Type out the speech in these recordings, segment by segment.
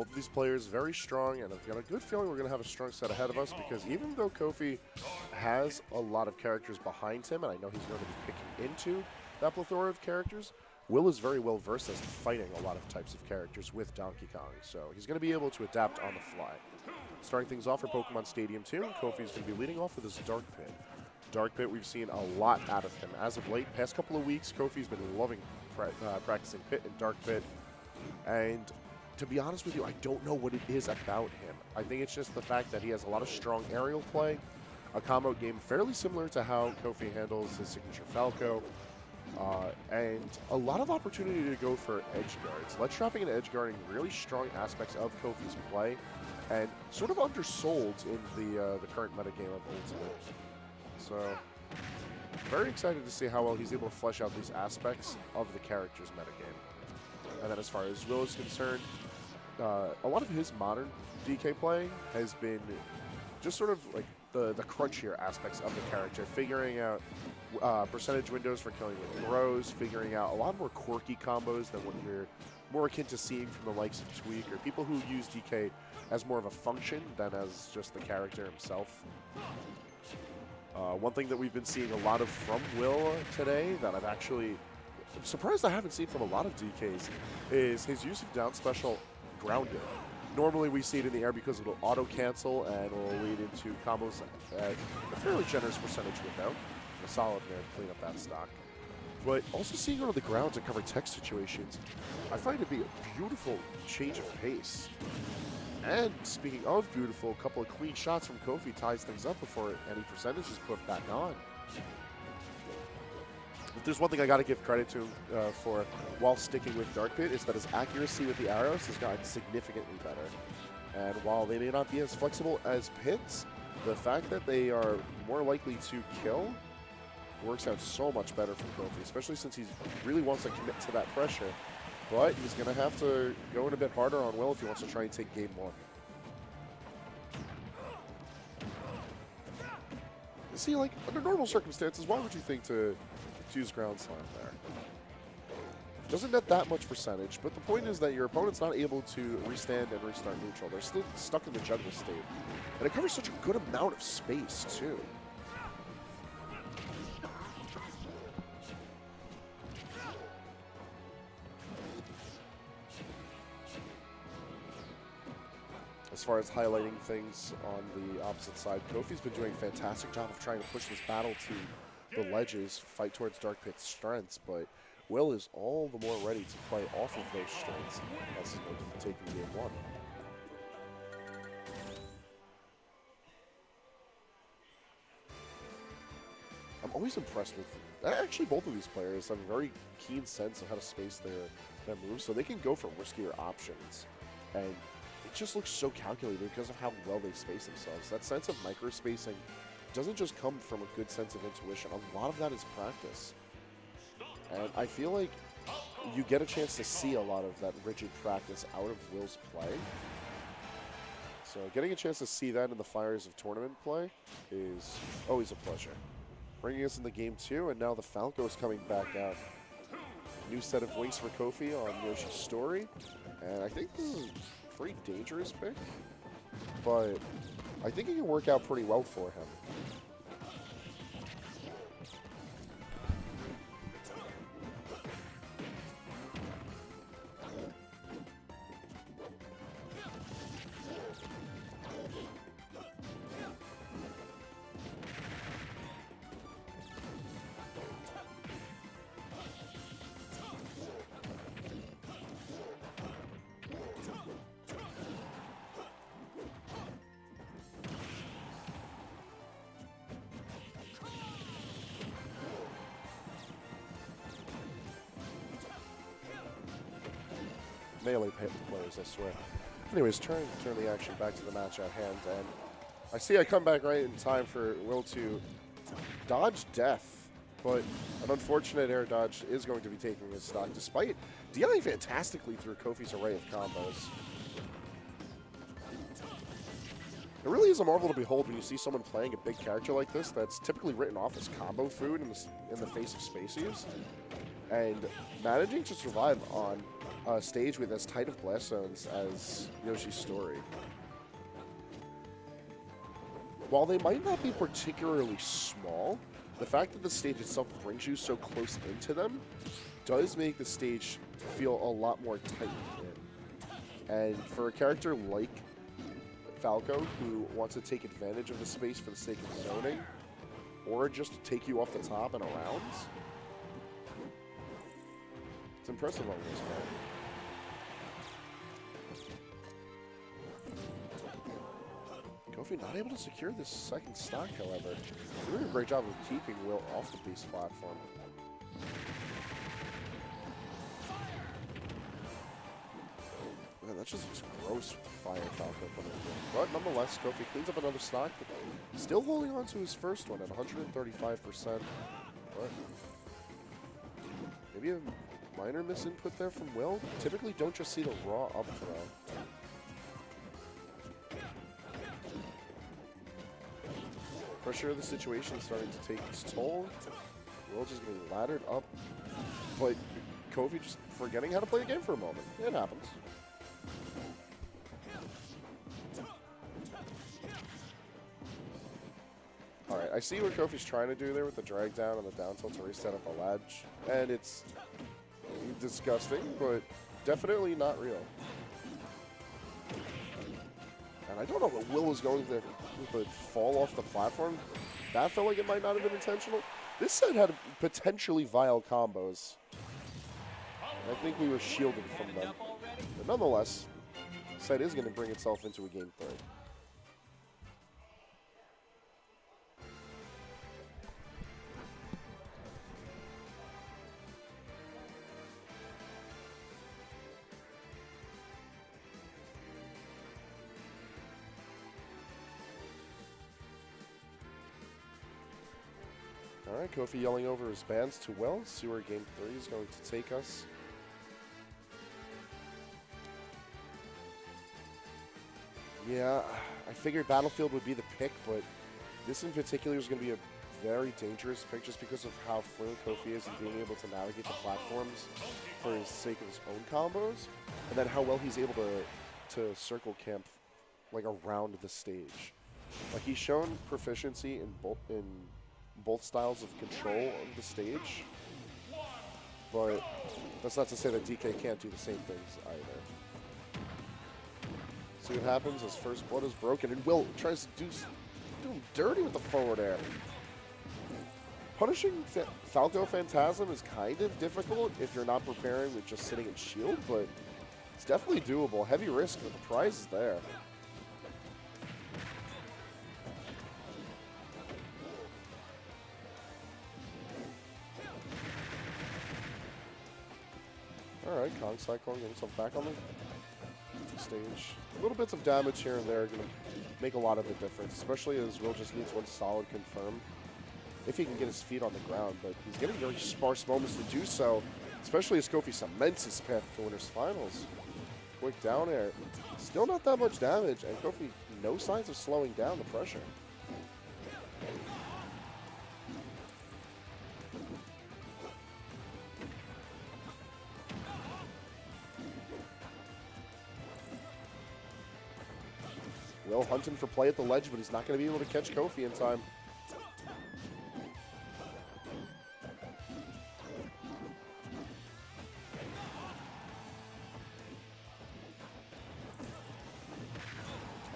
Both of these players very strong, and I've got a good feeling we're going to have a strong set ahead of us because even though Kofi has a lot of characters behind him, and I know he's going to be picking into that plethora of characters, Will is very well versed as fighting a lot of types of characters with Donkey Kong, so he's going to be able to adapt on the fly. Starting things off for Pokemon Stadium 2, Kofi's going to be leading off with his Dark Pit. Dark Pit, we've seen a lot out of him. As of late, past couple of weeks, Kofi's been loving practicing Pit and Dark Pit, and to be honest with you, I don't know what it is about him. I think it's just the fact that he has a lot of strong aerial play, a combo game fairly similar to how Kofi handles his signature Falco, and a lot of opportunity to go for edge guards. Ledge trapping and edge guarding really strong aspects of Kofi's play, and sort of undersold in the current metagame of Ultimate. So, very excited to see how well he's able to flesh out these aspects of the character's metagame. And then as far as Will is concerned, a lot of his modern DK play has been just sort of like the crunchier aspects of the character, figuring out percentage windows for killing with throws, figuring out a lot more quirky combos than what you're more akin to seeing from the likes of Tweak or people who use DK as more of a function than as just the character himself. One thing that we've been seeing a lot of from Will today that I'm surprised I haven't seen from a lot of DKs is his use of down special grounded. Normally we see it in the air because it'll auto-cancel and will lead into combos at a fairly generous percentage window. A solid there to clean up that stock. But also seeing it on the ground to cover tech situations, I find it to be a beautiful change of pace. And speaking of beautiful, a couple of clean shots from Kofi ties things up before any percentage is put back on. If there's one thing I got to give credit to him for while sticking with Dark Pit, is that his accuracy with the arrows has gotten significantly better. And while they may not be as flexible as Pits, the fact that they are more likely to kill works out so much better for Kofi, especially since he really wants to commit to that pressure. But he's going to have to go in a bit harder on Will if he wants to try and take game one. See, like, under normal circumstances, why would you think to use Ground Slam there? Doesn't net that much percentage, but the point is that your opponent's not able to restand and restart neutral. They're still stuck in the juggle state. And it covers such a good amount of space, too. As far as highlighting things on the opposite side, Kofi's been doing a fantastic job of trying to push this battle to the ledges, fight towards Dark Pit's strengths, but Will is all the more ready to play off of those strengths as he's going to be taking game one. I'm always impressed with, actually both of these players have a very keen sense of how to space their moves, so they can go for riskier options. And it just looks so calculated because of how well they space themselves. That sense of micro-spacing doesn't just come from a good sense of intuition. A lot of that is practice. And I feel like you get a chance to see a lot of that rigid practice out of Will's play. So getting a chance to see that in the fires of tournament play is always a pleasure. Bringing us into game two, and now the Falco is coming back out. New set of wings for Kofi on Yoshi's Story. And I think this is a pretty dangerous pick, but I think it can work out pretty well for him. Melee players, I swear. Anyways, turn the action back to the match at hand, and I see I come back right in time for Will to dodge death, but an unfortunate air dodge is going to be taking his stock, despite dealing fantastically through Kofi's array of combos. It really is a marvel to behold when you see someone playing a big character like this that's typically written off as combo food in the face of space use, and managing to survive on stage with as tight of blast zones as Yoshi's Story. While they might not be particularly small, the fact that the stage itself brings you so close into them does make the stage feel a lot more tight in. And for a character like Falco, who wants to take advantage of the space for the sake of zoning, or just to take you off the top and around, it's impressive on this part. Kofi not able to secure this second stock, however. Doing a great job of keeping Will off the base platform. Man, that's just gross fire Falco coming in. But nonetheless, Kofi cleans up another stock, but still holding on to his first one at 135%. But maybe a minor misinput there from Will. Typically don't just see the raw up throw. Pressure of the situation is starting to take its toll. Will just getting laddered up, but Kofi just forgetting how to play the game for a moment. It happens. Alright, I see what Kofi's trying to do there with the drag down and the down tilt to reset at the ledge. And it's disgusting, but definitely not real. And I don't know what Will was going there with the fall off the platform. That felt like it might not have been intentional. This set had potentially vile combos. I think we were shielded from them. But nonetheless, this set is going to bring itself into a game 3. Alright, Kofi yelling over his bands to Will. See where game 3 is going to take us. Yeah, I figured Battlefield would be the pick, but this in particular is going to be a very dangerous pick just because of how fluent Kofi is in being able to navigate the platforms for the sake of his own combos, and then how well he's able to circle camp like around the stage. Like he's shown proficiency in both styles of control of the stage, but that's not to say that DK can't do the same things either. See what happens? His first blood is broken, and Will tries to do him dirty with the forward air. Punishing Falco Phantasm is kind of difficult if you're not preparing with just sitting in shield, but it's definitely doable. Heavy risk, but the prize is there. Alright, Kong Cyclone getting himself back on the stage. Little bits of damage here and there are going to make a lot of the difference, especially as Will just needs one solid confirm if he can get his feet on the ground, but he's getting very sparse moments to do so, especially as Kofi cements his path to winners finals. Quick down air. Still not that much damage, and Kofi no signs of slowing down the pressure. Will hunting for play at the ledge, but he's not going to be able to catch Kofi in time.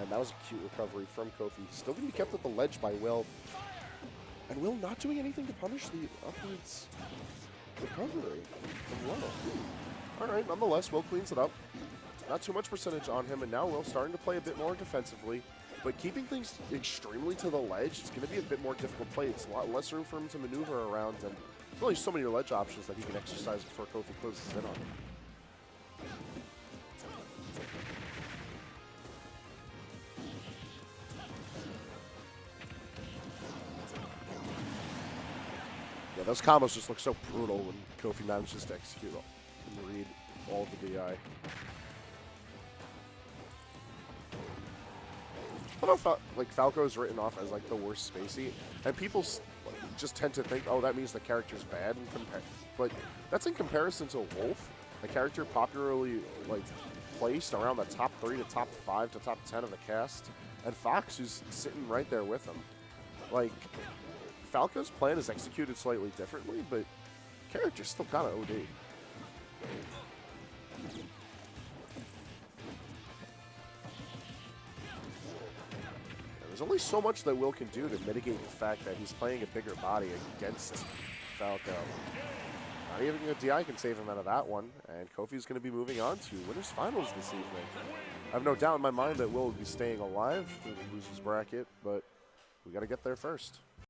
And that was a cute recovery from Kofi. Still going to be kept at the ledge by Will. And Will not doing anything to punish the upwards recovery from Will. Alright, nonetheless, Will cleans it up. Not too much percentage on him, and now Will starting to play a bit more defensively. But keeping things extremely to the ledge is going to be a bit more difficult play. It's a lot less room for him to maneuver around, and there's only so many ledge options that he can exercise before Kofi closes in on him. Yeah, those combos just look so brutal when Kofi manages to execute and read all of the DI. I don't know if Falco is written off as like the worst spacey, and people just tend to think, oh, that means the character's bad, but that's in comparison to Wolf. a character popularly like placed around the top 3 to top 5 to top 10 of the cast, and Fox, who's sitting right there with him. Like, Falco's plan is executed slightly differently, but character's still kind of OD. There's only so much that Will can do to mitigate the fact that he's playing a bigger body against Falco. Not even a DI can save him out of that one, and Kofi's going to be moving on to winners finals this evening. I have no doubt in my mind that Will will be staying alive through the losers bracket, but we got to get there first.